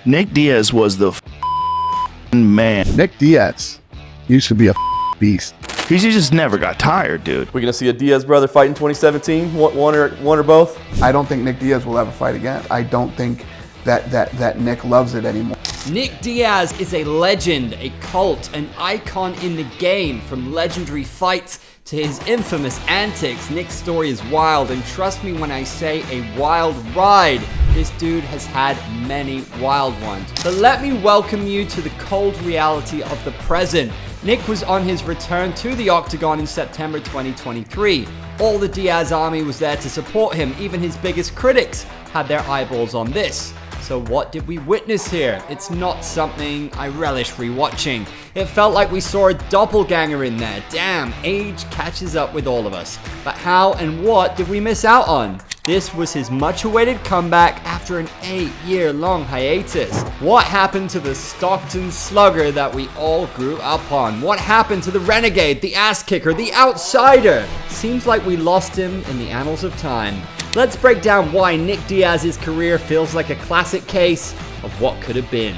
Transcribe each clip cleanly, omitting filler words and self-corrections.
Nick Diaz was the man. Nick Diaz used to be a beast. He just never got tired, dude. We're gonna see a Diaz brother fight in 2017, one or both. I don't think Nick Diaz will ever fight again. I don't think that Nick loves it anymore. Nick Diaz is a legend, a cult, an icon in the game. From legendary fights to his infamous antics, Nick's story is wild, and trust me when I say a wild ride. This dude has had many wild ones. But let me welcome you to the cold reality of the present. Nick was on his return to the Octagon in September 2023. All the Diaz Army was there to support him. Even his biggest critics had their eyeballs on this. So what did we witness here? It's not something I relish rewatching. It felt like we saw a doppelganger in there. Damn, age catches up with all of us. But how and what did we miss out on? This was his much-awaited comeback after an 8-year-long hiatus. What happened to the Stockton slugger that we all grew up on? What happened to the renegade, the ass-kicker, the outsider? Seems like we lost him in the annals of time. Let's break down why Nick Diaz's career feels like a classic case of what could have been.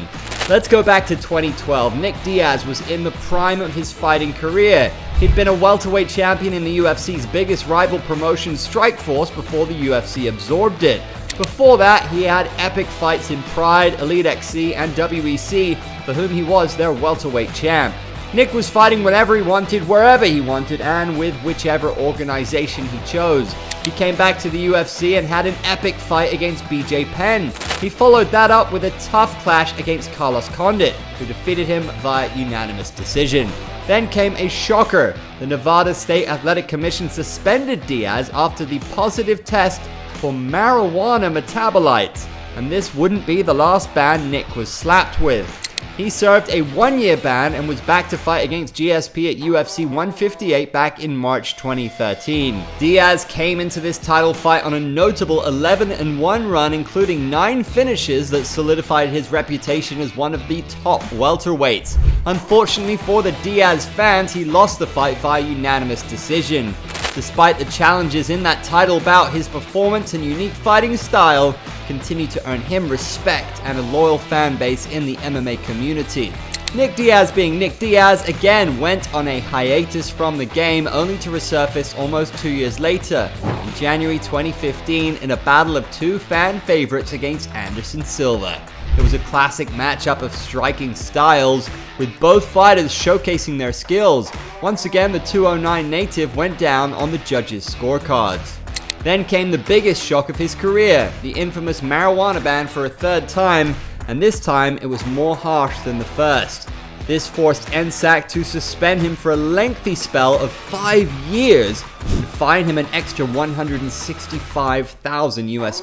Let's go back to 2012. Nick Diaz was in the prime of his fighting career. He'd been a welterweight champion in the UFC's biggest rival promotion, Strikeforce, before the UFC absorbed it. Before that, he had epic fights in Pride, Elite XC, and WEC, for whom he was their welterweight champ. Nick was fighting whenever he wanted, wherever he wanted, and with whichever organization he chose. He came back to the UFC and had an epic fight against BJ Penn. He followed that up with a tough clash against Carlos Condit, who defeated him via unanimous decision. Then came a shocker. The Nevada State Athletic Commission suspended Diaz after the positive test for marijuana metabolites. And this wouldn't be the last ban Nick was slapped with. He served a 1-year ban and was back to fight against GSP at UFC 158 back in March 2013. Diaz came into this title fight on a notable 11-1 run, including 9 finishes that solidified his reputation as one of the top welterweights. Unfortunately for the Diaz fans, he lost the fight via unanimous decision. Despite the challenges in that title bout, his performance and unique fighting style continued to earn him respect and a loyal fan base in the MMA community. Nick Diaz, being Nick Diaz, again went on a hiatus from the game, only to resurface almost 2 years later, in January 2015, in a battle of 2 fan favorites against Anderson Silva. It was a classic matchup of striking styles, with both fighters showcasing their skills. Once again, the 209 native went down on the judges' scorecards. Then came the biggest shock of his career, the infamous marijuana ban for a 3rd time, and this time it was more harsh than the first. This forced NSAC to suspend him for a lengthy spell of 5 years and fine him an extra $165,000 US.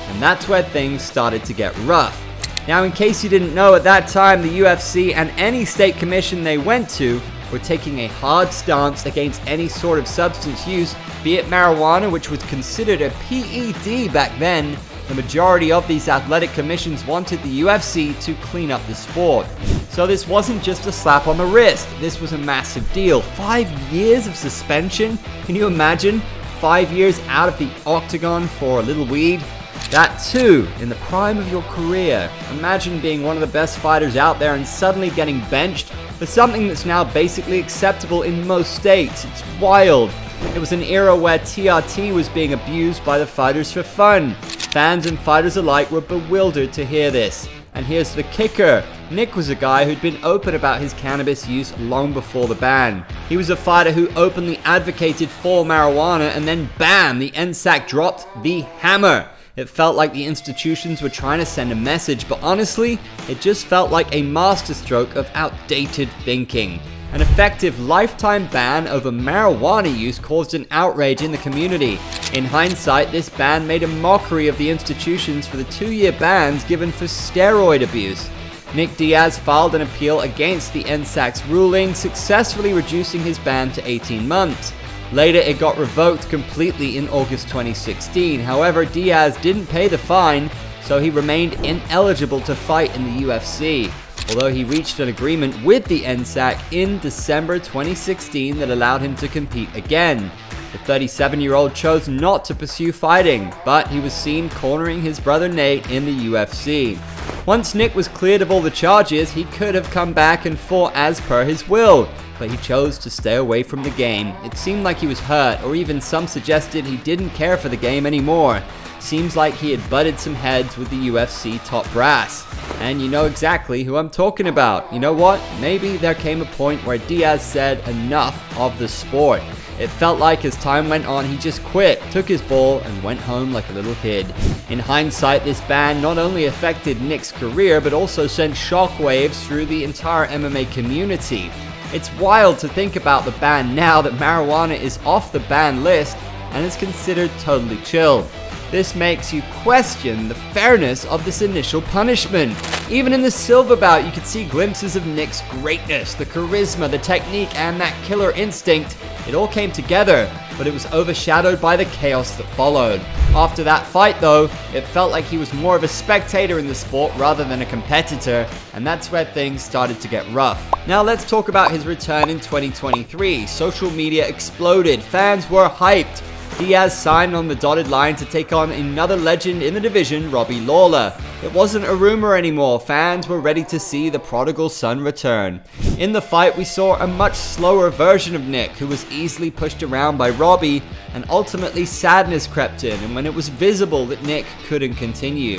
And that's where things started to get rough. Now, in case you didn't know, at that time the UFC and any state commission they went to were taking a hard stance against any sort of substance use, be it marijuana, which was considered a PED back then. The majority of these athletic commissions wanted the UFC to clean up the sport. So this wasn't just a slap on the wrist, this was a massive deal. 5 years of suspension? Can you imagine? 5 years out of the Octagon for a little weed? That too, in the prime of your career. Imagine being one of the best fighters out there and suddenly getting benched for something that's now basically acceptable in most states. It's wild. It was an era where TRT was being abused by the fighters for fun. Fans and fighters alike were bewildered to hear this. And here's the kicker. Nick was a guy who'd been open about his cannabis use long before the ban. He was a fighter who openly advocated for marijuana, and then bam, the NSAC dropped the hammer. It felt like the institutions were trying to send a message, but honestly, it just felt like a masterstroke of outdated thinking. An effective lifetime ban over marijuana use caused an outrage in the community. In hindsight, this ban made a mockery of the institutions for the 2-year bans given for steroid abuse. Nick Diaz filed an appeal against the NSAC's ruling, successfully reducing his ban to 18 months. Later, it got revoked completely in August 2016. However, Diaz didn't pay the fine, so he remained ineligible to fight in the UFC. Although he reached an agreement with the NSAC in December 2016 that allowed him to compete again. The 37-year-old chose not to pursue fighting, but he was seen cornering his brother Nate in the UFC. Once Nick was cleared of all the charges, he could have come back and fought as per his will, but he chose to stay away from the game. It seemed like he was hurt, or even some suggested he didn't care for the game anymore. Seems like he had butted some heads with the UFC top brass. And you know exactly who I'm talking about. You know what? Maybe there came a point where Diaz said enough of the sport. It felt like as time went on, he just quit, took his ball, and went home like a little kid. In hindsight, this ban not only affected Nick's career, but also sent shockwaves through the entire MMA community. It's wild to think about the ban now that marijuana is off the ban list and is considered totally chill. This makes you question the fairness of this initial punishment. Even in the silver bout, you could see glimpses of Nick's greatness, the charisma, the technique, and that killer instinct. It all came together, but it was overshadowed by the chaos that followed. After that fight though, it felt like he was more of a spectator in the sport rather than a competitor, and that's where things started to get rough. Now let's talk about his return in 2023. Social media exploded, fans were hyped. Diaz signed on the dotted line to take on another legend in the division, Robbie Lawler. It wasn't a rumor anymore, fans were ready to see the prodigal son return. In the fight, we saw a much slower version of Nick, who was easily pushed around by Robbie, and ultimately sadness crept in, and when it was visible that Nick couldn't continue.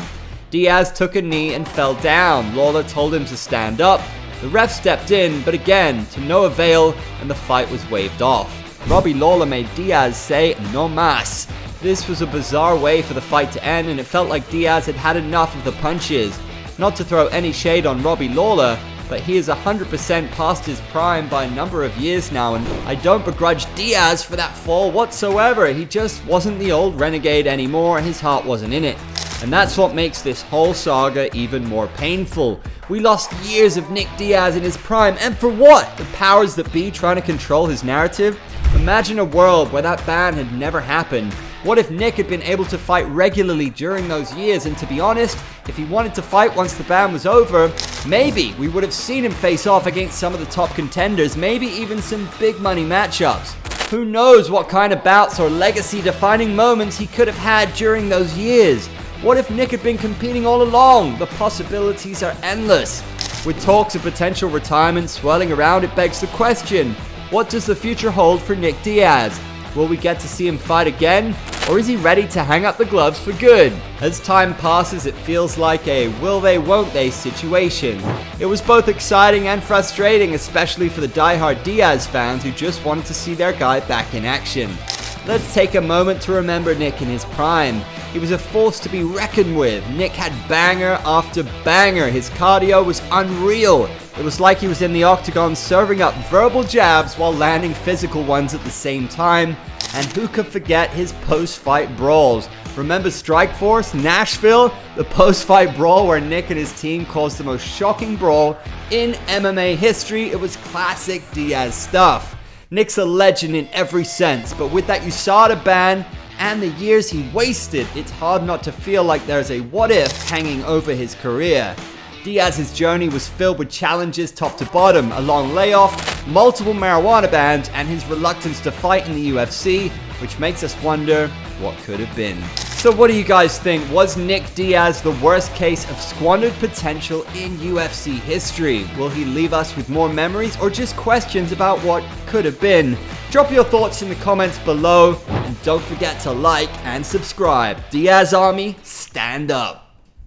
Diaz took a knee and fell down. Lawler told him to stand up. The ref stepped in, but again, to no avail, and the fight was waved off. Robbie Lawler made Diaz say no mas. This was a bizarre way for the fight to end, and it felt like Diaz had had enough of the punches. Not to throw any shade on Robbie Lawler, but he is 100% past his prime by a number of years now, and I don't begrudge Diaz for that fall whatsoever. He just wasn't the old renegade anymore, and his heart wasn't in it. And that's what makes this whole saga even more painful. We lost years of Nick Diaz in his prime, and for what? The powers that be trying to control his narrative? Imagine a world where that ban had never happened. What if Nick had been able to fight regularly during those years? And to be honest, if he wanted to fight once the ban was over, maybe we would have seen him face off against some of the top contenders, maybe even some big money matchups. Who knows what kind of bouts or legacy-defining moments he could have had during those years? What if Nick had been competing all along? The possibilities are endless. With talks of potential retirement swirling around, it begs the question, what does the future hold for Nick Diaz? Will we get to see him fight again? Or is he ready to hang up the gloves for good? As time passes, it feels like a will they, won't they situation. It was both exciting and frustrating, especially for the diehard Diaz fans who just wanted to see their guy back in action. Let's take a moment to remember Nick in his prime. He was a force to be reckoned with. Nick had banger after banger. His cardio was unreal. It was like he was in the Octagon serving up verbal jabs while landing physical ones at the same time. And who could forget his post-fight brawls? Remember Strikeforce, Nashville? The post-fight brawl where Nick and his team caused the most shocking brawl in MMA history. It was classic Diaz stuff. Nick's a legend in every sense, but with that USADA ban and the years he wasted, it's hard not to feel like there's a what if hanging over his career. Diaz's journey was filled with challenges top to bottom, a long layoff, multiple marijuana bans, and his reluctance to fight in the UFC, which makes us wonder what could have been. So what do you guys think? Was Nick Diaz the worst case of squandered potential in UFC history? Will he leave us with more memories or just questions about what could have been? Drop your thoughts in the comments below, and don't forget to like and subscribe. Diaz Army, stand up.